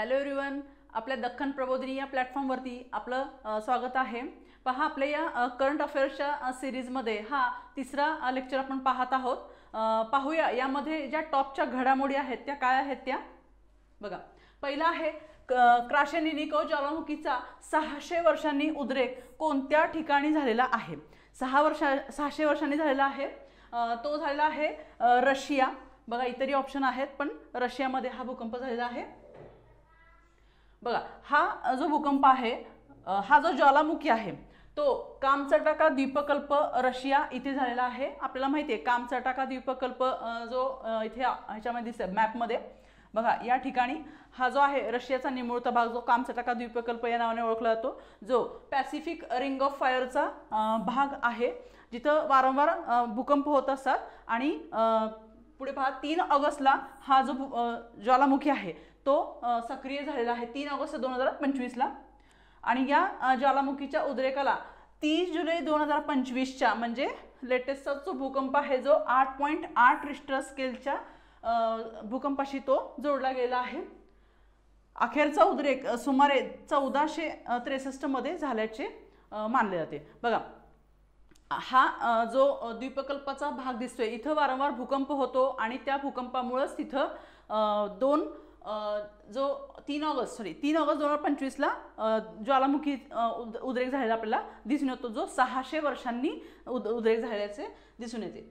Hello everyone, आपल्या दख्खन प्रबोधिनी या प्लॅटफॉर्मवरती आपलं स्वागत आहे। पहा, आपल्या या करंट अफेअर्सच्या सिरीजमध्ये हा तिसरा लेक्चर आपण पाहत आहोत। पाहूया यामध्ये ज्या टॉपच्या घडामोडी आहेत त्या काय आहेत त्या बघा। पहिला आहे क्राशेनिनिकोव ज्वालामुखीचा 600 वर्षांनी उद्रेक कोणत्या ठिकाणी झालेला आहे। 600 वर्षांनी झालेला आहे, तो झालेला आहे रशिया। बघा, इतरही ऑप्शन आहेत पण रशियामध्ये हा भूकंप झालेला आहे। बघा, हा जो भूकंप आहे, हा जो ज्वालामुखी आहे तो कामचटाका द्वीपकल्प रशिया इथे झालेला आहे। आपल्याला माहिती आहे कामचटाका द्वीपकल्प जो इथे ह्याच्यामध्ये दिसतो मॅपमध्ये। बघा, या ठिकाणी हा जो आहे रशियाचा निमुळता भाग जो कामचटाका द्वीपकल्प या नावाने ओळखला जातो, जो पॅसिफिक रिंग ऑफ फायरचा भाग आहे, जिथं वारंवार भूकंप होत असतात। आणि पुढे पहा, 3 ऑगस्टला हा जो ज्वालामुखी आहे तो सक्रिय झालेला आहे, 3 ऑगस्ट 2025ला। आणि या ज्वालामुखीच्या उद्रेकाला 30 जुलै 2025च्या म्हणजे लेटेस्टचा जो भूकंप आहे, जो 8.8 रिश्टर स्केलच्या भूकंपाशी तो जोडला गेला आहे। अखेरचा उद्रेक सुमारे 1463 मध्ये झाल्याचे मानले जाते। बघा, हा जो द्वीपकल्पाचा भाग दिसतोय, इथं वारंवार भूकंप होतो आणि त्या भूकंपामुळेच तिथं जो 3 ऑगस्ट 2025ला ज्वालामुखी उद्रेक झालेला आपल्याला दिसून येतो, जो 600 वर्षांनी उद्रेक झाल्याचे दिसून येते।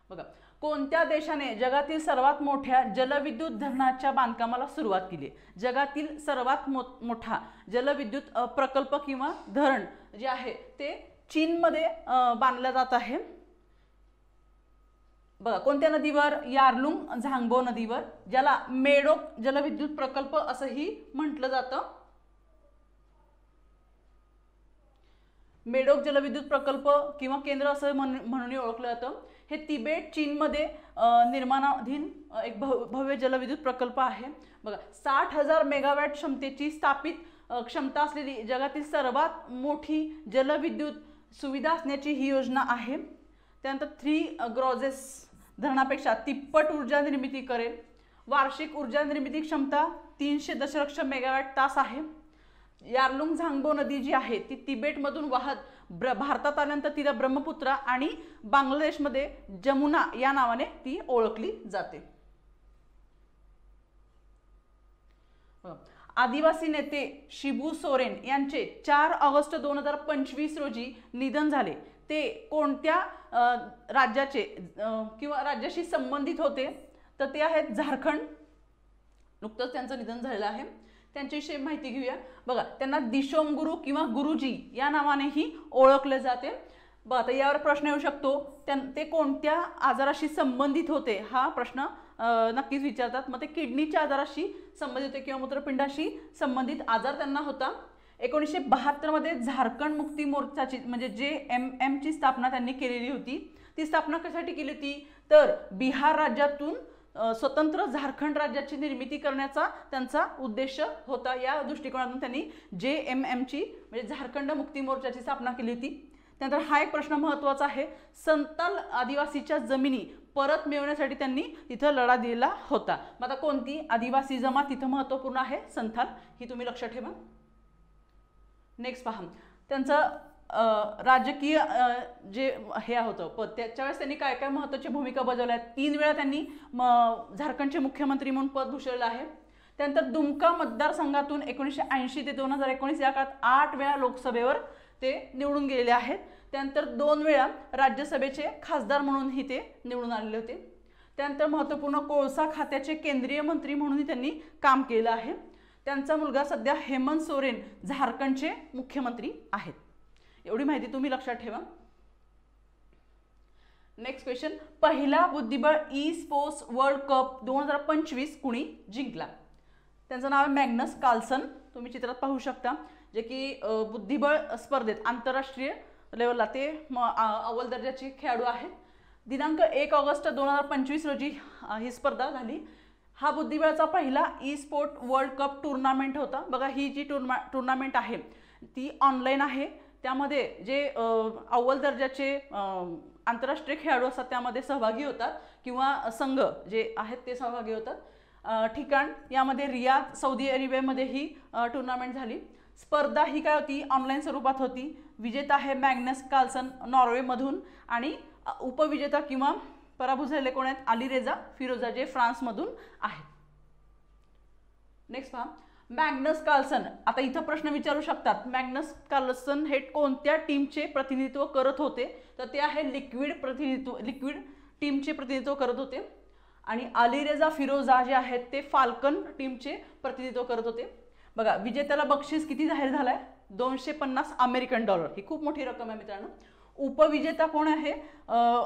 बघा, कोणत्या देशाने जगातील सर्वात मोठ्या जलविद्युत धरणाच्या बांधकामाला सुरुवात केली। जगातील सर्वात मोठा जलविद्युत प्रकल्प किंवा धरण जे आहे ते चीनमध्ये बांधला जात आहे। बघा, कोणत्या नदीवर? यारलुंग झांगबो नदीवर, ज्याला मेडोक जलविद्युत प्रकल्प असंही म्हटलं जातं। मेडोक जलविद्युत प्रकल्प किंवा केंद्र असं म्हणून ओळखलं जातं। हे तिबेट चीनमध्ये निर्माणाधीन एक भव्य जलविद्युत प्रकल्प आहे। बघा, 60,000 मेगावॅट क्षमतेची स्थापित क्षमता असलेली जगातील सर्वात मोठी जलविद्युत सुविधा असण्याची ही योजना आहे। त्यानंतर 3 ग्रॉजेस धरणापेक्षा तिप्पट ऊर्जा निर्मिती करेल। वार्षिक ऊर्जा निर्मिती क्षमता 300 दशलक्ष मेगावॅट तास आहे। यारलुंग झांगबो नदी जी आहे ती तिबेटमधून वाहत भारतात आल्यानंतर तिला ब्रह्मपुत्रा आणि बांगलादेशमध्ये जमुना या नावाने ती ओळखली जाते। आदिवासी नेते शिबू सोरेन यांचे 4 ऑगस्ट 2025 रोजी निधन झाले। ते कोणत्या राज्याचे किंवा राज्याशी संबंधित होते? तर ते आहेत झारखंड। नुकतंच त्यांचं निधन झालेलं आहे, त्यांच्याविषयी माहिती घेऊया। बघा, त्यांना दिशोम गुरु किंवा गुरुजी या नावानेही ओळखले जाते। बघा, आता यावर प्रश्न येऊ शकतो, ते कोणत्या आजाराशी संबंधित होते हा प्रश्न नक्कीच विचारतात। मग ते किडनीच्या आजाराशी संबंधित होते किंवा मूत्रपिंडाशी संबंधित आजार त्यांना होता। 1972 मध्ये झारखंड मुक्ती मोर्चाची म्हणजे JMM ची स्थापना त्यांनी केलेली होती। ती स्थापना कशासाठी केली होती? तर बिहार राज्यातून स्वतंत्र झारखंड राज्याची निर्मिती करण्याचा त्यांचा उद्देश होता। या दृष्टिकोनातून त्यांनी JMM ची म्हणजे झारखंड मुक्ती मोर्चाची स्थापना केली होती। त्यानंतर हा एक प्रश्न महत्त्वाचा आहे, संताल आदिवासीच्या जमिनी परत मिळवण्यासाठी त्यांनी तिथं लढा दिलेला होता। मग आता कोणती आदिवासी जमात तिथं महत्त्वपूर्ण आहे? संथाल, ही तुम्ही लक्षात ठेवा। नेक्स्ट पहा, त्यांचं राजकीय जे हे होतं पद, त्याच्या वेळेस त्यांनी काय काय महत्त्वाची भूमिका बजावल्या। 3 वेळा त्यांनी झारखंडचे मुख्यमंत्री म्हणून पद भूषवलेलं आहे। त्यानंतर दुमका मतदारसंघातून 1980 ते 2019 या काळात 8 वेळा लोकसभेवर ते निवडून गेलेले आहेत। त्यानंतर 2 वेळा राज्यसभेचे खासदार म्हणूनही ते निवडून आलेले होते। त्यानंतर महत्त्वपूर्ण कोळसा खात्याचे केंद्रीय मंत्री म्हणूनही त्यांनी काम केलं आहे। त्यांचा मुलगा सध्या हेमंत सोरेन झारखंडचे मुख्यमंत्री आहेत। एवढी माहिती तुम्ही लक्षात ठेवा। नेक्स्ट क्वेश्चन, पहिला बुद्धिबळ ई स्पोर्ट्स वर्ल्ड कप 2025 कुणी जिंकला? त्यांचं नाव आहे मॅग्नस कार्लसन। तुम्ही चित्रात पाहू शकता, जे की बुद्धिबळ स्पर्धेत आंतरराष्ट्रीय लेवलला ते अव्वल दर्जाचे खेळाडू आहेत। दिनांक 1 ऑगस्ट 2025 रोजी ही स्पर्धा झाली। हा बुद्धिबळाचा पहिला E sport world cup tournament होता। बघा, ही जी टुर्नामेंट आहे ती ऑनलाईन आहे। त्यामध्ये जे अव्वल दर्जाचे आंतरराष्ट्रीय खेळाडू असतात त्यामध्ये सहभागी होतात किंवा संघ जे आहेत ते सहभागी होतात। ठिकाण यामध्ये रियाद सौदी अरेबियामध्ये ही टुर्नामेंट झाली। स्पर्धा ही काय होती, ऑनलाईन स्वरूपात होती। विजेता आहे मॅग्नस कार्लसन नॉर्वेमधून आणि उपविजेता किंवा पराभूत झालेले कोण आहेत, अलीरेझा फिरोजा जे फ्रान्समधून आहेत। नेक्स्ट पहा, मॅग्नस कार्लसन, आता इथं प्रश्न विचारू शकतात, मॅग्नस कार्लसन हे कोणत्या टीमचे प्रतिनिधित्व करत होते, तर ते आहे लिक्विड टीमचे प्रतिनिधित्व करत होते। आणि अलीरेझा फिरोजा जे आहेत ते फाल्कन टीमचे प्रतिनिधित्व करत होते। बघा विजेत्याला बक्षीस किती जाहीर झालाय, $250 अमेरिकन, ही खूप मोठी रक्कम आहे मित्रांनो। उपविजेता कोण आहे,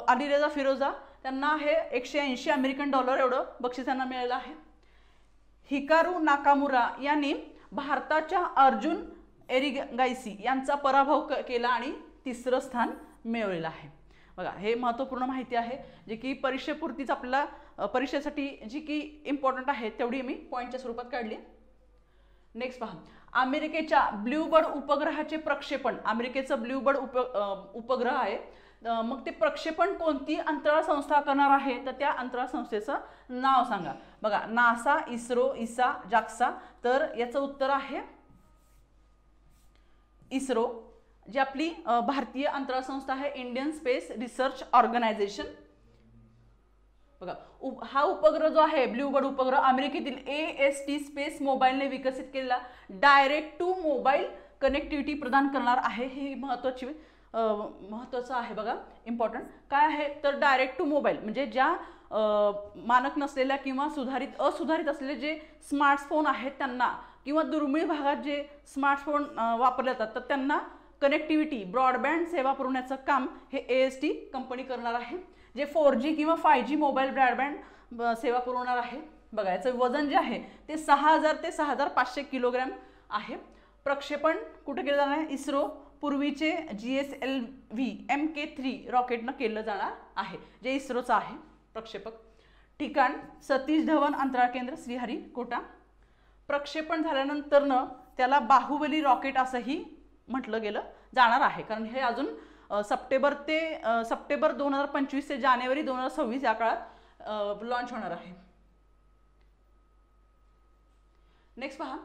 अलीरेझा फिरोजा, त्यांना आहे $180 अमेरिकन एवढं बक्षीस त्यांना मिळालं आहे। हिकारू नाकामुरा यांनी भारताच्या अर्जुन एरिगाइसी यांचा पराभव केला आणि 3रं स्थान मिळवलेलं आहे। बघा हे महत्त्वपूर्ण माहिती आहे जे की परीक्षेपुरतीच आपल्याला परीक्षेसाठी जी की इम्पॉर्टंट आहे तेवढी मी पॉईंटच्या स्वरूपात काढली। नेक्स्ट पहा, अमेरिकेच्या ब्लूबर्ड उपग्रहाचे प्रक्षेपण, अमेरिकेचं ब्लूबर्ड उपग्रह आहे, मग ते प्रक्षेपण कोणती अंतराळ संस्था करणार आहे, तर त्या अंतराळ संस्थेचं नाव सांगा। बघा नासा, इस्रो, इसा, जाक्सा, तर याचं उत्तर आहे इस्रो, जी आपली भारतीय अंतराळ संस्था आहे, इंडियन स्पेस रिसर्च ऑर्गनायझेशन। बघा हा उपग्रह जो आहे ब्लूबर्ड उपग्रह अमेरिकेतील AST स्पेस मोबाईलने विकसित केलेला डायरेक्ट टू मोबाईल कनेक्टिव्हिटी प्रदान करणार आहे। ही महत्त्वाचं आहे बघा, इम्पॉर्टंट काय आहे तर डायरेक्ट टू मोबाईल म्हणजे ज्या मानक नसलेल्या किंवा असुधारित असलेले जे स्मार्टफोन आहेत त्यांना किंवा दुर्मिळ भागात जे स्मार्टफोन वापरले जातात तर त्यांना कनेक्टिव्हिटी ब्रॉडबँड सेवा पुरवण्याचं काम हे AST कंपनी करणार आहे, जे 4G किंवा 5G मोबाईल ब्रॉडबँड सेवा पुरवणार आहे। बघा याचं वजन जे आहे ते 6000 ते 6500 किलोग्रॅम आहे। प्रक्षेपण कुठे केलं जाणार आहे, इस्रो पूर्वीचे GSLV Mk3 रॉकेटनं केलं जाणार आहे, जे इस्रोचं आहे प्रक्षेपक। ठिकाण सतीश धवन अंतराळ केंद्र श्रीहरिकोटा। प्रक्षेपण झाल्यानंतरनं त्याला बाहुबली रॉकेट असंही म्हटलं गेलं जाणार आहे, कारण हे अजून सप्टेंबर 2025 ते जानेवारी 2026 या काळात लॉन्च होणार आहे। नेक्स्ट पहा,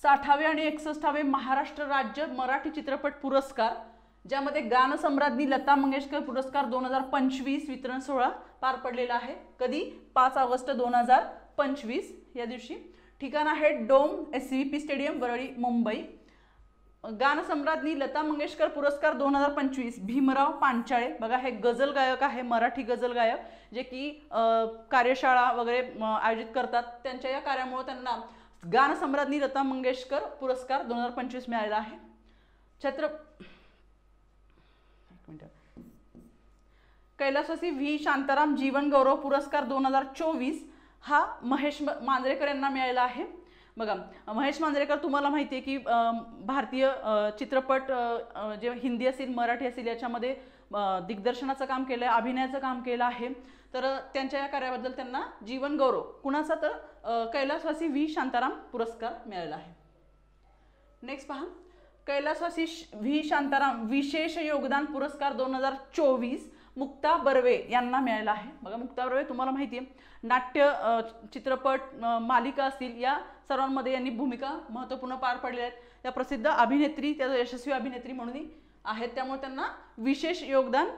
60वे आणि 61वे महाराष्ट्र राज्य मराठी चित्रपट पुरस्कार, ज्यामध्ये गानसम्राज्ञी लता मंगेशकर पुरस्कार 2025 वितरण सोहळा पार पडलेला आहे। कधी, 5 ऑगस्ट 2025 या दिवशी। ठिकाण आहे Dome SVP stadium Worli Mumbai. गानसम्राज्ञी लता मंगेशकर पुरस्कार 2025 भीमराव पांचाळे, बघा हे गझल गायक आहे, मराठी गझल गायक, जे की कार्यशाळा वगैरे आयोजित करतात, त्यांच्या या कार्यामुळे त्यांना गानसम्राज्ञी लता मंगेशकर पुरस्कार 2025 मिळालेला आहे। कैलासवासी व्ही शांताराम जीवन गौरव पुरस्कार 2024 हा महेश मांजरेकर यांना मिळालेला आहे। बघा महेश मांजरेकर तुम्हाला माहिती आहे की भारतीय चित्रपट जे हिंदी असेल मराठी असेल याच्यामध्ये दिग्दर्शनाचं काम केलं आहे, अभिनयाचं काम केलं आहे, तर त्यांच्या या कार्याबद्दल त्यांना जीवन गौरव कुणाचा तर कैलासवासी व्ही शांताराम पुरस्कार मिळालेला आहे। नेक्स्ट पहा, कैलासवासी व्ही शांताराम विशेष योगदान पुरस्कार 2024 मुक्ता बर्वे यांना मिळालेला आहे। बघा मुक्ता बर्वे तुम्हाला माहिती आहे नाट्य चित्रपट मालिका असतील या सर्वांमध्ये यांनी भूमिका महत्त्वपूर्ण पार पडलेल्या आहेत, त्या प्रसिद्ध अभिनेत्री, त्या यशस्वी अभिनेत्री म्हणून आहेत, त्यामुळे त्यांना विशेष योगदान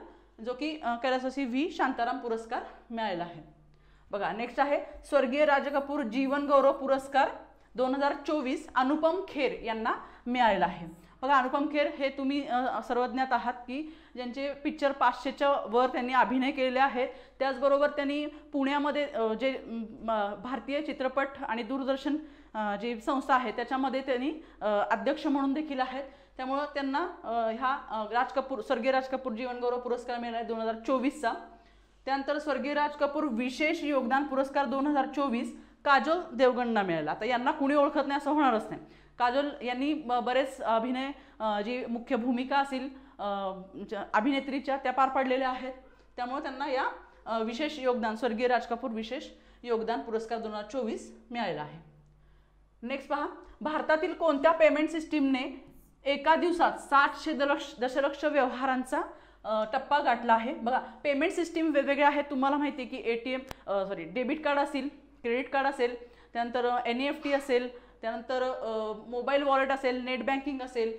जो की कैलासवासी व्ही शांताराम पुरस्कार मिळालेला आहे। बघा नेक्स्ट आहे स्वर्गीय राज कपूर जीवन गौरव पुरस्कार 2024 अनुपम खेर यांना मिळालेला आहे। बघा अनुपम खेर हे तुम्ही सर्वज्ञात आहात की ज्यांचे पिक्चर 500च्या वर त्यांनी अभिनय केलेले आहेत, त्याचबरोबर त्यांनी पुण्यामध्ये जे भारतीय चित्रपट आणि दूरदर्शन जी संस्था आहे त्याच्यामध्ये त्यांनी अध्यक्ष म्हणून देखील आहेत, त्यामुळे त्यांना स्वर्गीय राज कपूर जीवन गौरव पुरस्कार मिळाला आहे 2024चा। त्यानंतर स्वर्गीय राज कपूर विशेष योगदान पुरस्कार 2024 काजोल देवगणना मिळाला। आता यांना कुणी ओळखत नाही असं होणारच नाही, काजोल यांनी बरेच अभिनय जी मुख्य भूमिका असेल अभिनेत्रीच्या त्या पार पाडलेल्या आहेत, त्यामुळे त्यांना या विशेष योगदान स्वर्गीय राज कपूर विशेष योगदान पुरस्कार 2024 मिळालेला आहे। नेक्स्ट पहा, भारतातील कोणत्या पेमेंट सिस्टीमने एका दिवसात 700 दशलक्ष व्यवहारांचा टप्पा गाठला आहे। बघा पेमेंट सिस्टीम वेगवेगळ्या आहेत, तुम्हाला माहिती आहे की डेबिट कार्ड असेल, क्रेडिट कार्ड असेल, त्यानंतर NEFT असेल, त्यानंतर मोबाईल वॉलेट असेल, नेट बँकिंग असेल,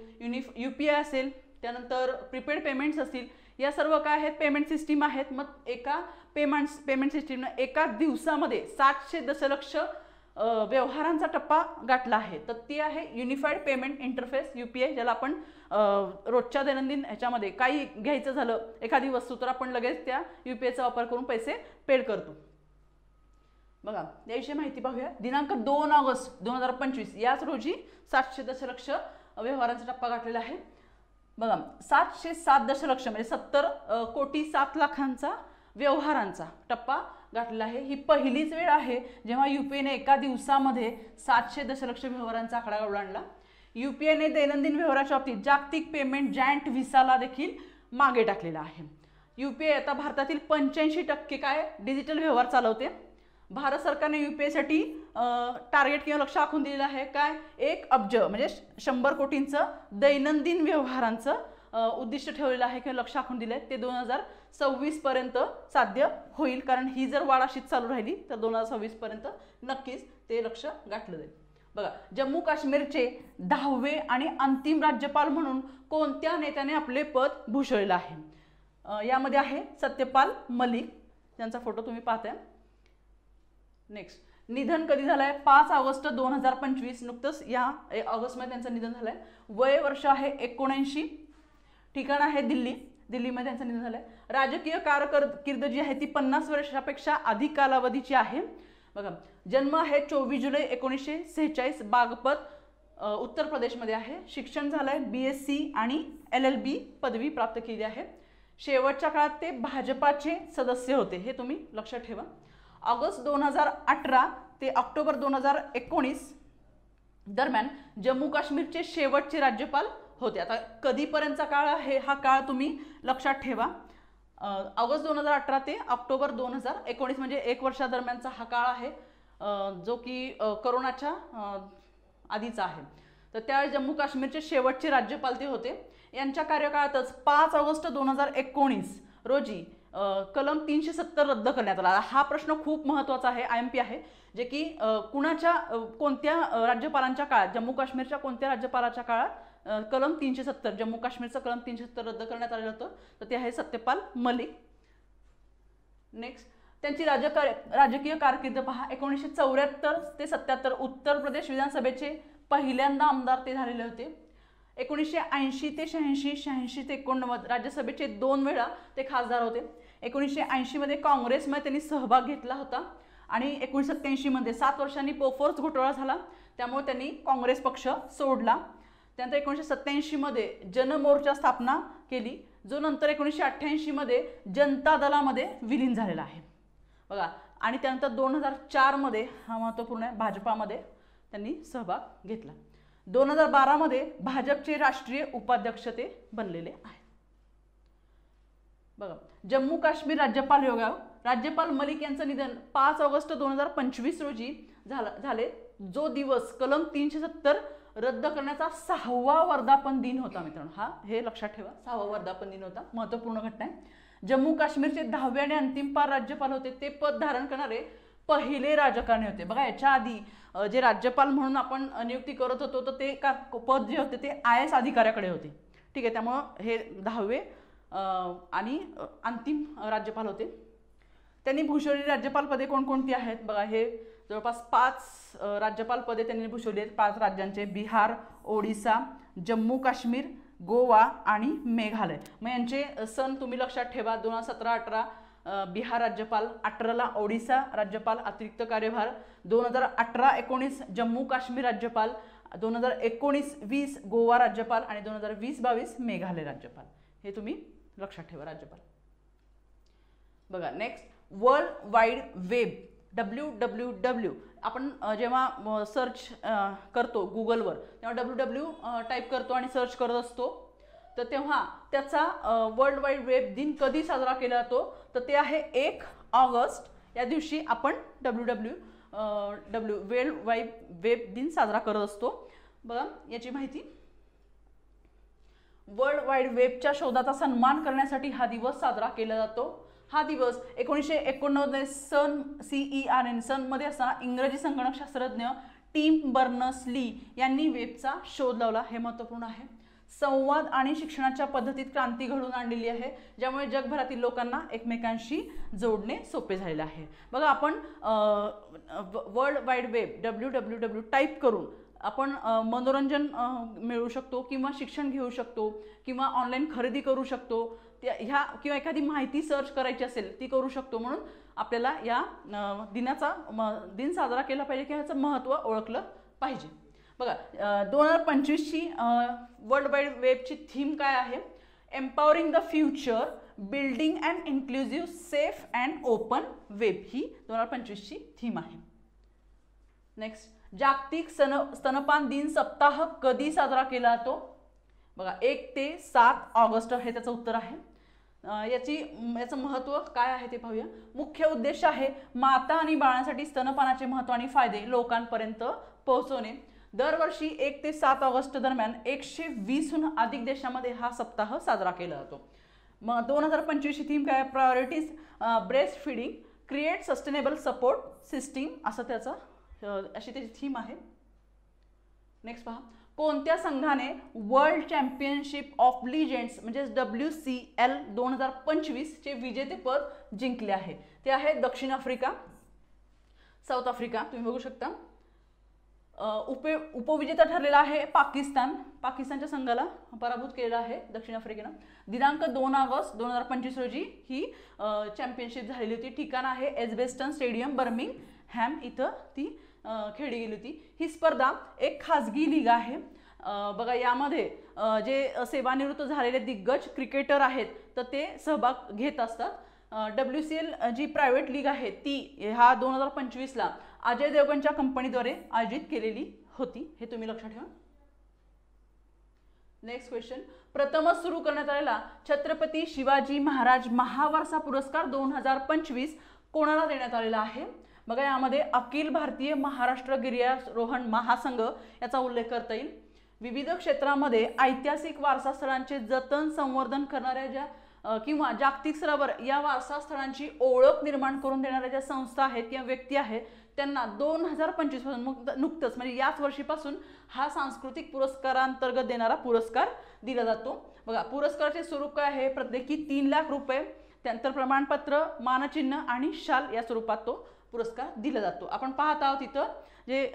UPI असेल, त्यानंतर प्रीपेड पेमेंट्स असतील, या सर्व काय आहेत पेमेंट सिस्टीम आहेत. मग एका पेमेंट सिस्टीमनं एका दिवसामध्ये 700 दशलक्ष व्यवहारांचा टप्पा गाठला आहे. तर ती आहे युनिफाईड पेमेंट इंटरफेस UPI, ज्याला आपण रोजच्या दैनंदिन ह्याच्यामध्ये काही घ्यायचं झालं एखादी वस्तू तर आपण लगेच त्या UPIचा वापर करून पैसे पेड करतो. बघा याविषयी माहिती पाहूया. दिनांक 2 ऑगस्ट 2025 याच रोजी 700 दशलक्ष व्यवहारांचा टप्पा गाठलेला आहे. बघा 707 दशलक्ष म्हणजे 70,07,00,000 व्यवहारांचा टप्पा गाठलेला आहे. ही पहिलीच वेळ आहे जेव्हा UPIने एका दिवसामध्ये 700 दशलक्ष व्यवहारांचा आकडा ओलांडला. UPIने दैनंदिन व्यवहाराच्या बाबतीत जागतिक पेमेंट जायंट व्हिसाला देखील मागे टाकलेला आहे. UPI आता भारतातील 85% काय डिजिटल व्यवहार चालवते. भारत सरकारने UPIसाठी टार्गेट किंवा लक्ष्य आखून दिलेलं आहे काय 1 अब्ज म्हणजे 100 कोटींचं दैनंदिन व्यवहारांचं उद्दिष्ट ठेवलेलं आहे किंवा लक्ष्य आखून दिलं आहे. ते 2026 पर्यंत साध्य होईल, कारण ही जर वाढ अशीच चालू राहिली तर 2026 पर्यंत नक्कीच ते लक्ष्य गाठलं जाईल. बघा जम्मू काश्मीरचे 10वे आणि अंतिम राज्यपाल म्हणून कोणत्या नेत्याने आपले पद भूषवलेलं आहे. यामध्ये आहे सत्यपाल मलिक, त्यांचा फोटो तुम्ही पाहताय. नेक्स्ट निधन कधी झालंय 5 ऑगस्ट 2025, नुकतंच या ऑगस्टमध्ये त्यांचं निधन झालंय. वय वर्ष आहे 79, ठिकाण आहे दिल्लीमध्ये त्यांचं निधन झालंय. राजकीय कारकीर्द जी आहे ती 50 वर्षापेक्षा अधिक कालावधीची आहे. बघा जन्म आहे 24 जुलै 1946, बागपत उत्तर प्रदेशमध्ये आहे. शिक्षण झालंय BSc आणि LLB पदवी प्राप्त केली आहे. शेवटच्या काळात ते भाजपाचे सदस्य होते, हे तुम्ही लक्षात ठेवा. ऑगस्ट 2018 ते ऑक्टोबर 2019 दरम्यान जम्मू काश्मीरचे शेवटचे राज्यपाल होते. आता कधीपर्यंतचा काळ आहे हा काळ तुम्ही लक्षात ठेवा. ऑगस्ट 2018 ते ऑक्टोबर 2019 म्हणजे 1 वर्षादरम्यानचा हा काळ आहे, जो की करोनाच्या आधीचा आहे. तर त्या जम्मू काश्मीरचे शेवटचे राज्यपाल ते होते. यांच्या कार्यकाळातच 5 ऑगस्ट 2019 रोजी कलम 370 रद्द करण्यात आला. हा प्रश्न खूप महत्त्वाचा आहे, IMP आहे, जे की कोणत्या राज्यपालांच्या काळात, जम्मू काश्मीरच्या कोणत्या राज्यपालाच्या काळात कलम 370 जम्मू काश्मीरचं कलम 370 रद्द करण्यात आलेलं होतं. तर ते आहे सत्यपाल मलिक. नेक्स्ट त्यांची राजकीय कारकीर्द पहा. 1974 ते 77 उत्तर प्रदेश विधानसभेचे पहिल्यांदा आमदार ते झालेले होते. 1980 ते 86, 86 ते 89 राज्यसभेचे 2 वेळा ते खासदार होते. 1980 मध्ये काँग्रेसमध्ये त्यांनी सहभाग घेतला होता आणि 1987 मध्ये 7 वर्षांनी बोफोर्स घोटाळा झाला, त्यामुळे त्यांनी काँग्रेस पक्ष सोडला. त्यानंतर 1987 मध्ये जनमोर्चा स्थापना केली, जो नंतर 1988 मध्ये जनता दलामध्ये विलीन झालेला आहे. बघा आणि त्यानंतर 2004 मध्ये हा महत्त्वपूर्ण आहे, भाजपामध्ये त्यांनी सहभाग घेतला. 2012 मध्ये भाजपचे राष्ट्रीय उपाध्यक्ष ते बनलेले आहेत. बघा जम्मू काश्मीर राज्यपाल राज्यपाल मलिक यांचं निधन 5 ऑगस्ट 2025 रोजी झाले, जो दिवस कलम 370 रद्द करण्याचा 6वा वर्धापन दिन होता. मित्रांनो हे लक्षात ठेवा, 6वा वर्धापन दिन होता, महत्त्वपूर्ण घटना आहे. जम्मू काश्मीरचे 10वे आणि अंतिम राज्यपाल होते, ते पद धारण करणारे पहिले राजकारणी होते. बघा याच्या आधी जे राज्यपाल म्हणून आपण नियुक्ती करत होतो तर ते पद जे होते ते IAS अधिकाऱ्याकडे होते. ठीक आहे, त्यामुळं हे 10वे आणि अंतिम राज्यपाल होते. त्यांनी भूषवलेली राज्यपाल पदे कोणकोणती आहेत बघा. हे जवळपास 5 राज्यपाल पदे त्यांनी भूषवली आहेत 5 राज्यांचे: बिहार, ओडिसा, जम्मू काश्मीर, गोवा आणि मेघालय. मग यांचे सन तुम्ही लक्षात ठेवा. 2017-18 बिहार राज्यपाल, 18ला ओडिसा राज्यपाल अतिरिक्त कार्यभार, 2018-19 जम्मू काश्मीर राज्यपाल, 2019-20 गोवा राज्यपाल आणि 2020-22 मेघालय राज्यपाल. हे तुम्ही लक्षात ठेवा राज्यपाल. बघा next world wide web WWW. आपण जेव्हा सर्च करतो गुगलवर तेव्हा WWW टाईप करतो आणि सर्च करत असतो, तर तेव्हा त्याचा वर्ल्ड वाईड वेब दिन कधी साजरा केला जातो तर ते आहे 1 ऑगस्ट. या दिवशी आपण वर्ल्ड वाईड वेब दिन साजरा करत असतो. बघा याची माहिती. वर्ल्ड वाईड वेबच्या शोधाचा सन्मान करण्यासाठी हा दिवस साजरा केला जातो. हा दिवस 1989 सन CERN सनमध्ये असताना इंग्रजी संगणक शास्त्रज्ञ टिम बर्नर्स ली यांनी वेबचा शोध लावला, हे महत्त्वपूर्ण आहे. संवाद आणि शिक्षणाच्या पद्धतीत क्रांती घडवून आणलेली आहे, ज्यामुळे जगभरातील लोकांना एकमेकांशी जोडणे सोपे झालेले आहे. बघा आपण world wide web WWW type करून आपण मनोरंजन मिळवू शकतो किंवा शिक्षण घेऊ शकतो किंवा ऑनलाईन खरेदी करू शकतो, ह्या किंवा एखादी माहिती सर्च करायची असेल ती करू शकतो. म्हणून आपल्याला या दिन साजरा केला पाहिजे किंवा ह्याचं महत्त्व ओळखलं पाहिजे. बघा 2025ची वर्ल्ड वाईड वेबची थीम काय आहे? Empowering the future, building and inclusive, safe and open web, ही 2025ची थीम आहे. नेक्स्ट, जागतिक स्तनपान दिन सप्ताह कधी साजरा केला जातो? बघा 1 ते 7 ऑगस्ट हे त्याचं उत्तर आहे. याचं महत्त्व काय आहे ते पाहूया. मुख्य उद्देश आहे माता आणि बाळांसाठी स्तनपानाचे महत्त्व आणि फायदे लोकांपर्यंत पोहोचवणे. दरवर्षी 1 ते 7 ऑगस्ट दरम्यान 120हून अधिक देशांमध्ये हा सप्ताह साजरा केला जातो. मग 2025ची थीम काय? Priorities breast feeding, create sustainable support system, अशी त्याची थीम आहे. नेक्स्ट पहा, कोणत्या संघाने वर्ल्ड चॅम्पियनशिप ऑफ लिजेंड्स म्हणजे WCL 2025 चे विजेतेपद जिंकले आहे? ते आहे दक्षिण आफ्रिका, साऊथ आफ्रिका. तुम्ही बघू शकता. उपविजेता ठरलेला आहे पाकिस्तानच्या संघाला पराभूत केलेला आहे दक्षिण आफ्रिकेनं. दिनांक 2 ऑगस्ट 2025 रोजी ही चॅम्पियनशिप झालेली होती. ठिकाण आहे एजबेस्टन स्टेडियम, बर्मिंगहॅम इथं ती खेळली गेली होती. ही स्पर्धा एक खाजगी लीग आहे. बघा यामध्ये जे सेवानिवृत्त झालेले दिग्गज क्रिकेटर आहेत तर ते सहभाग घेत असतात. WCL जी प्रायव्हेट लीग आहे ती ह्या 2025ला अजय देवगणच्या कंपनीद्वारे आयोजित केलेली होती, हे तुम्ही लक्षात ठेवा. नेक्स्ट क्वेश्चन, प्रथमच सुरू करण्यात आलेला छत्रपती शिवाजी महाराज महावारसा पुरस्कार 2025 कोणाला देण्यात आलेला आहे? बघा यामध्ये अखिल भारतीय महाराष्ट्र गिर्यारोहण महासंघ याचा उल्लेख करता येईल. विविध क्षेत्रामध्ये ऐतिहासिक वारसा स्थळांचे जतन संवर्धन करणाऱ्या ज्या किंवा जागतिक स्तरावर या वारसा स्थळांची ओळख निर्माण करून देणाऱ्या ज्या संस्था आहेत किंवा व्यक्ती आहेत त्यांना 2025 पासून नुकतंच म्हणजे याच वर्षीपासून हा सांस्कृतिक पुरस्कारांतर्गत देणारा पुरस्कार दिला जातो. बघा पुरस्काराचे स्वरूप काय आहे? प्रत्येकी 3 लाख रुपये, त्यानंतर प्रमाणपत्र, मानचिन्ह आणि शाल या स्वरूपात तो पुरस्कार दिला जातो. आपण पाहत आहोत इथं जे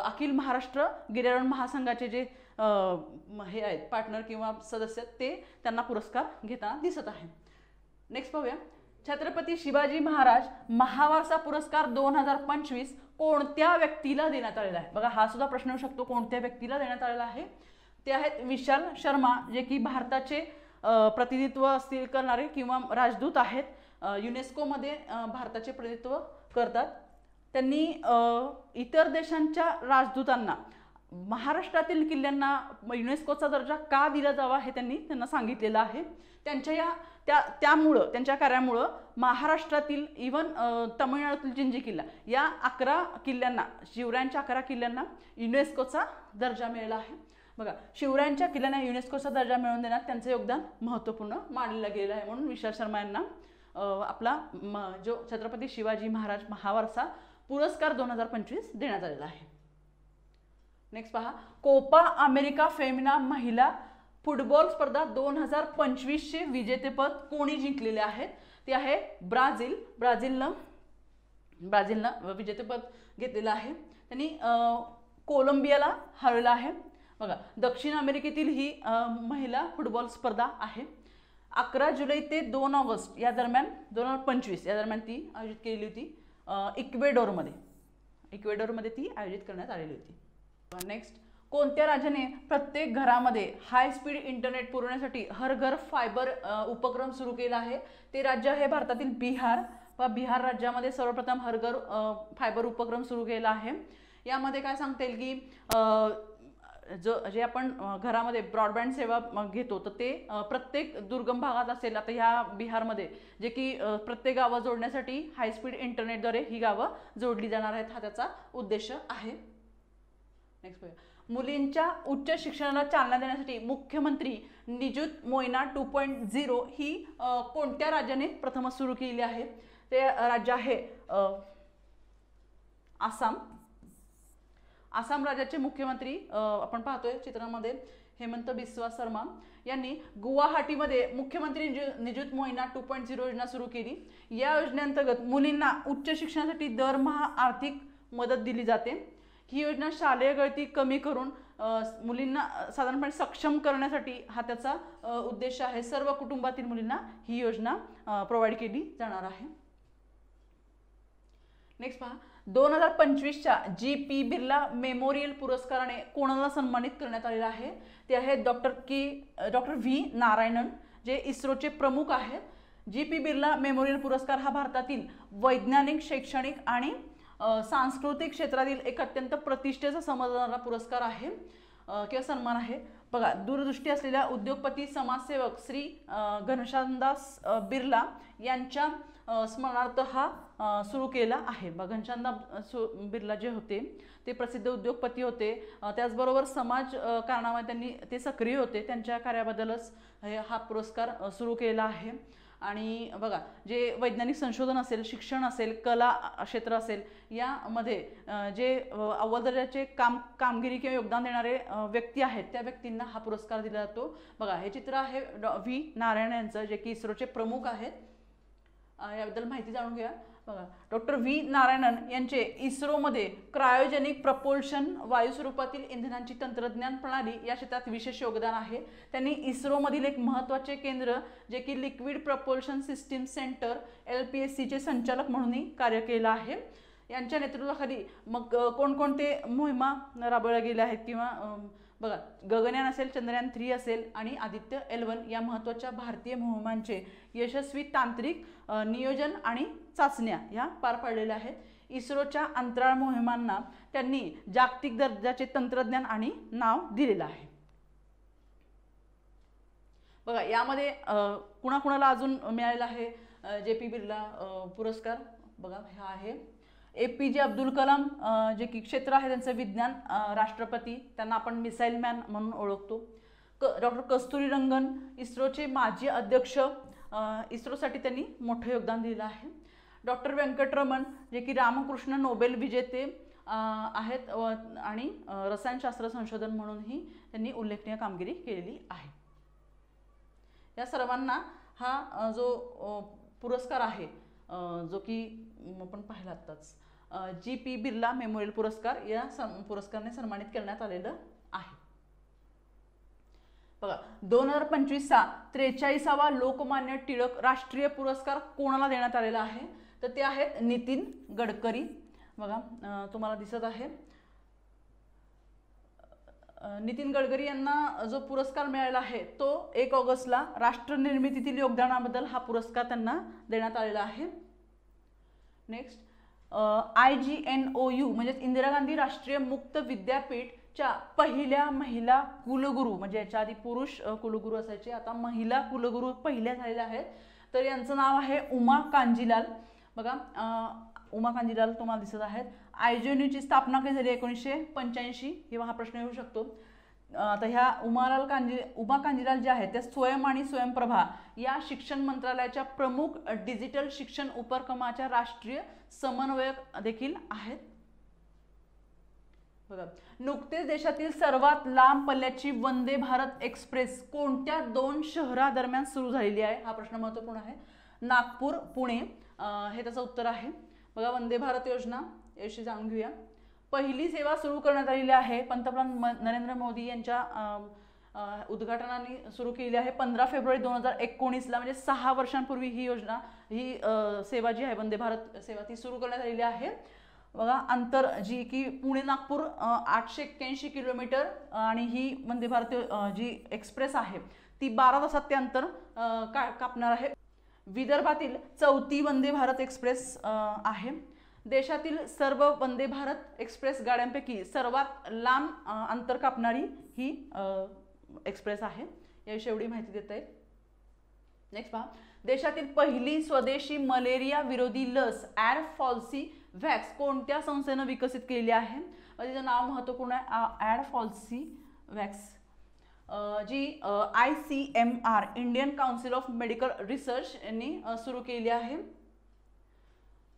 अखिल महाराष्ट्र गिर्यारोहण महासंघाचे जे हे आहेत पार्टनर किंवा सदस्य ते त्यांना पुरस्कार घेताना दिसत आहे. नेक्स्ट पाहूया, छत्रपती शिवाजी महाराज महावारसा पुरस्कार 2025 कोणत्या व्यक्तीला देण्यात आलेला आहे? बघा हा सुद्धा प्रश्न येऊ शकतो, कोणत्या व्यक्तीला देण्यात आलेला आहे? ते आहेत विशाल शर्मा, जे की भारताचे प्रतिनिधित्व असतील करणारे किंवा राजदूत आहेत. युनेस्कोमध्ये भारताचे प्रतिनिधित्व करतात. त्यांनी इतर देशांच्या राजदूतांना महाराष्ट्रातील किल्ल्यांना युनेस्कोचा दर्जा का दिला जावा हे त्यांना सांगितलेलं आहे. त्यांच्या कार्यामुळं महाराष्ट्रातील इव्हन तमिळनाडूतील जिंजी किल्ला या 11 किल्ल्यांना, शिवरायांच्या 11 किल्ल्यांना युनेस्कोचा दर्जा मिळाला आहे. बघा शिवरायांच्या किल्ल्यांना युनेस्कोचा दर्जा मिळवून देण्यात त्यांचं योगदान महत्त्वपूर्ण मानलं गेलं आहे. म्हणून विशाल शर्मा यांना आपला जो छत्रपती शिवाजी महाराज महावारसा पुरस्कार 2025 देण्यात आलेला आहे. नेक्स्ट पहा, कोपा अमेरिका फेमिना महिला फुटबॉल स्पर्धा 2025 चे विजेतेपद कोणी जिंकलेले आहेत? ते आहे ब्राझीलनं विजेतेपद घेतलेलं आहे. त्यांनी कोलंबियाला हरवलं आहे. बघा दक्षिण अमेरिकेतील ही महिला फुटबॉल स्पर्धा आहे. 11 जुलै ते 2 ऑगस्ट या दरम्यान 2025 या दरम्यान ती आयोजित केलेली होती. इक्वेडोरमध्ये ती आयोजित करण्यात आलेली होती. नेक्स्ट, कोणत्या राज्याने प्रत्येक घरामध्ये हाय स्पीड इंटरनेट पुरवण्यासाठी हर घर फायबर उपक्रम सुरू केला आहे? ते राज्य आहे भारतातील बिहार. बिहार राज्यामध्ये सर्वप्रथम हर घर फायबर उपक्रम सुरू केला आहे. यामध्ये काय सांगता येईल की जे आपण घरामध्ये ब्रॉडबँड सेवा घेतो तर ते प्रत्येक दुर्गम भागात असेल. आता ह्या बिहारमध्ये जे की प्रत्येक गावं जोडण्यासाठी हाय स्पीड इंटरनेटद्वारे ही गावं जोडली जाणार आहेत, हा त्याचा उद्देश आहे. नेक्स्ट मुलींच्या उच्च शिक्षणाला चालना देण्यासाठी मुख्यमंत्री निजुत मोयना 2.0 ही कोणत्या राज्याने प्रथम सुरू केली आहे? ते राज्य आहे आसाम. आसाम राज्याचे मुख्यमंत्री आपण पाहतोय चित्रामध्ये हेमंत बिस्वा शर्मा यांनी गुवाहाटीमध्ये मुख्यमंत्री निजुत मोयना 2.0 योजना सुरू केली. या योजनेअंतर्गत मुलींना उच्च शिक्षणासाठी दरमहा आर्थिक मदत दिली जाते. ही योजना शालेय गळती कमी करून मुलींना साधारणपणे सक्षम करण्यासाठी हा त्याचा उद्देश आहे. सर्व कुटुंबातील मुलींना ही योजना प्रोव्हाइड केली जाणार आहे. नेक्स्ट पहा, 2025च्या जी.पी. बिर्ला मेमोरियल पुरस्काराने कोणाला सन्मानित करण्यात आलेला आहे? ते आहेत डॉक्टर व्ही नारायणन, जे इस्रोचे प्रमुख आहेत. जी.पी. बिर्ला मेमोरियल पुरस्कार हा भारतातील वैज्ञानिक, शैक्षणिक आणि सांस्कृतिक क्षेत्रातील एक अत्यंत प्रतिष्ठेचा समजणारा पुरस्कार आहे किंवा सन्मान आहे. बघा, दूरदृष्टी असलेल्या उद्योगपती, समाजसेवक श्री घनश्यामदास बिर्ला यांच्या स्मरणार्थ हा सुरू केला आहे. घनश्यामदास बिर्ला जे होते ते प्रसिद्ध उद्योगपती होते, त्याचबरोबर समाज कारणामध्ये त्यांनी ते सक्रिय होते. त्यांच्या कार्याबद्दलच हा पुरस्कार सुरू केला आहे. आणि बघा, जे वैज्ञानिक संशोधन असेल, शिक्षण असेल, कला क्षेत्र असेल, यामध्ये जे अव्वल दर्जाचे कामगिरी किंवा योगदान देणारे व्यक्ती आहेत, त्या व्यक्तींना हा पुरस्कार दिला जातो. बघा, हे चित्र आहे व्ही नारायण यांचं, जे की इस्रोचे प्रमुख आहेत. याबद्दल माहिती जाणून घ्या. बघा, डॉक्टर व्ही नारायणन यांचे इस्रोमध्ये क्रायोजेनिक प्रपोल्शन, वायू स्वरूपातील इंधनांची तंत्रज्ञान प्रणाली या क्षेत्रात विशेष योगदान आहे. त्यांनी इस्रोमधील एक महत्त्वाचे केंद्र जे की लिक्विड प्रपोल्शन सिस्टीम सेंटर LPSCचे संचालक म्हणूनही कार्य केलं आहे. यांच्या नेतृत्वाखाली मग कोणकोणते मोहिमा राबवल्या गेल्या आहेत किंवा बघा, गगनयान असेल, चंद्रयान 3 असेल आणि आदित्य L1 या महत्त्वाच्या भारतीय मोहिमांचे यशस्वी तांत्रिक नियोजन आणि चाचण्या ह्या पार पाडलेल्या आहेत. इस्रोच्या अंतराळ मोहिमांना त्यांनी जागतिक दर्जाचे तंत्रज्ञान आणि नाव दिलेलं आहे. बघा, यामध्ये कुणाकुणाला अजून मिळालेला आहे जे.पी. बिर्ला पुरस्कार? बघा, हा आहे APJ अब्दुल कलाम, जे की क्षेत्र आहे त्यांचं विज्ञान, राष्ट्रपती, त्यांना आपण मिसाईल मॅन म्हणून ओळखतो. डॉक्टर कस्तुरीरंगन, इस्रोचे माजी अध्यक्ष, इस्रोसाठी त्यांनी मोठं योगदान दिलं आहे. डॉक्टर व्यंकटरमण, जे की रामकृष्ण नोबेल विजेते आहेत आणि रसायनशास्त्र संशोधन म्हणूनही त्यांनी उल्लेखनीय कामगिरी केलेली आहे. या सर्वांना हा जो पुरस्कार आहे, जो की आपण पाहिला आताच, जी.पी. बिर्ला मेमोरियल पुरस्कार, या पुरस्काराने सन्मानित करण्यात आलेलं आहे. बघा, 2025चा 43वा लोकमान्य टिळक राष्ट्रीय पुरस्कार कोणाला देण्यात आलेला आहे? तर ते आहेत नितीन गडकरी. बघा, तुम्हाला दिसत आहे नितीन गडकरी यांना जो पुरस्कार मिळाला आहे तो 1 ऑगस्टला राष्ट्र निर्मितीतील योगदानाबद्दल हा पुरस्कार त्यांना देण्यात आलेला आहे. नेक्स्ट, IGNOU म्हणजे इंदिरा गांधी राष्ट्रीय मुक्त विद्यापीठच्या पहिल्या महिला कुलगुरू, म्हणजे याच्या आधी पुरुष कुलगुरू असायचे, आता महिला कुलगुरू पहिल्या झालेल्या आहेत. तर यांचं नाव आहे उमा कांजीलाल. बघा, उमा कांजीलाल तुम्हाला दिसत आहेत. IGNOUची स्थापना कधी झाली? 1985. किंवा हा प्रश्न येऊ शकतो. आता ह्या उमा कांजीलाल ज्या आहेत त्या स्वयं आणि स्वयंप्रभा या शिक्षण मंत्रालयाच्या प्रमुख डिजिटल शिक्षण उपक्रमाच्या राष्ट्रीय समन्वयक देखील आहेत. बघा, नुकतेच देशातील सर्वात लांब पल्ल्याची वंदे भारत एक्सप्रेस कोणत्या 2 शहरादरम्यान सुरू झालेली आहे? हा प्रश्न महत्त्वपूर्ण आहे. नागपूर, पुणे हे त्याचं उत्तर आहे. बघा, वंदे भारत योजना याविषयी जाणून घेऊया. पहिली सेवा सुरू करण्यात आलेली आहे. पंतप्रधान नरेंद्र मोदी यांच्या उद्घाटनाने सुरू केली आहे 15 फेब्रुवारी 2019ला, म्हणजे 6 वर्षांपूर्वी ही योजना, ही सेवा जी आहे वंदे भारत सेवा ती सुरू करण्यात आलेली आहे. बघा, अंतर जी की पुणे नागपूर 881 किलोमीटर आणि ही वंदे भारत जी एक्सप्रेस आहे ती 12 तासात ते अंतर कापणार आहे. विदर्भातील 4थी वंदे भारत एक्सप्रेस आहे. देशातील सर्व वंदे भारत एक्सप्रेस गाड्यांपैकी सर्वात लांब अंतर कापणारी ही एक्सप्रेस आहे. याविषयी एवढी माहिती देत आहे. नेक्स्ट पहा, देशातील पहिली स्वदेशी मलेरिया विरोधी लस ॲड फॉल्सी वॅक्स कोणत्या संस्थेनं विकसित केली आहे? तिचं नाव महत्त्वपूर्ण आहे, ॲडफॉल्सी वॅक्स, जी ICMR Indian Council of Medical Research यांनी सुरू केली आहे.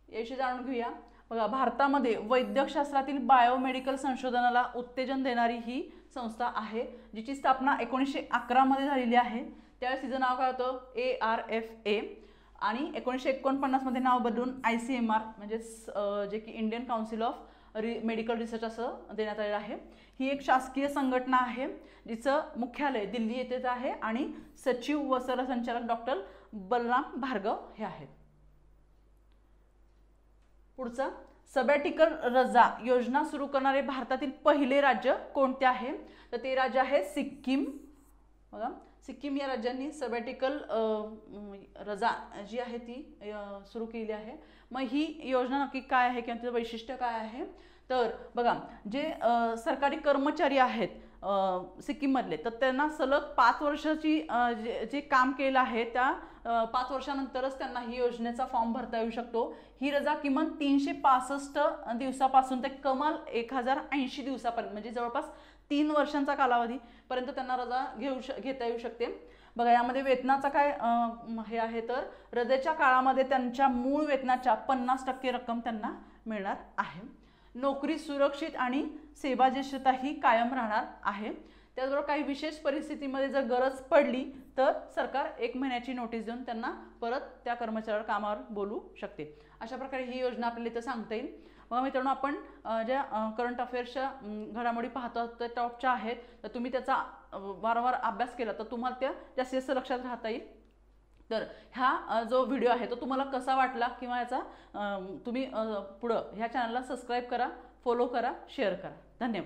याविषयी जाणून घेऊया. बघा, भारतामध्ये वैद्यकशास्त्रातील बायोमेडिकल संशोधनाला उत्तेजन देणारी ही संस्था आहे, जिची स्थापना 1911 मध्ये झालेली आहे. त्यावेळेस तिचं नाव काय होतं? ARFA, आणि 1949 मध्ये नाव बदलून ICMR म्हणजेच जे की Indian Council of Medical research असं देण्यात आलेलं आहे. ही एक शासकीय संघटना आहे, जिचं मुख्यालय दिल्ली येथेच आहे आणि सचिव व सरसंचालक डॉक्टर बलराम भार्गव हे आहेत. पुढचा, सबॅटिकल रजा योजना सुरू करणारे भारतातील पहिले राज्य कोणते आहे? तर ते राज्य आहे सिक्कीम. बघा, सिक्कीम या राज्यांनी सबॅटिकल रजा जी आहे ती सुरू केली आहे. मग ही योजना नक्की काय आहे किंवा तिचं वैशिष्ट्य काय आहे? तर बघा, जे सरकारी कर्मचारी आहेत सिक्कीममधले, तर त्यांना सलग 5 वर्षाची जे काम केलं आहे त्या 5 वर्षानंतरच त्यांना ही योजनेचा फॉर्म भरता येऊ शकतो. ही रजा किमान 365 दिवसापासून ते कमाल 1080 दिवसापर्यंत म्हणजे जवळपास 3 वर्षांचा कालावधीपर्यंत त्यांना रजा घेता येऊ शकते. बघा, यामध्ये वेतनाचा काय हे आहे, तर रजेच्या काळामध्ये त्यांच्या मूळ वेतनाच्या 50% रक्कम त्यांना मिळणार आहे. नोकरी सुरक्षित आणि सेवाज्येष्ठता ही कायम राहणार आहे. त्याचबरोबर काही विशेष परिस्थितीमध्ये जर गरज पडली तर सरकार 1 महिन्याची नोटीस देऊन त्यांना परत त्या कर्मचाऱ्यावर कामावर बोलू शकते. अशा प्रकारे ही योजना आपल्याला इथं सांगता येईल. मग मित्रांनो, आपण ज्या करंट अफेअर्सच्या घडामोडी पाहतो त्या टॉपच्या आहेत, तर तुम्ही त्याचा वारंवार अभ्यास केला तर तुम्हाला त्या जास्तीत जास्त लक्षात राहता येईल. तर हा जो व्हिडिओ आहे तो तुम्हाला कसा वाटला किंवा याचा तुम्ही पुढं ह्या चॅनलला सबस्क्राईब करा, फॉलो करा, शेअर करा. धन्यवाद.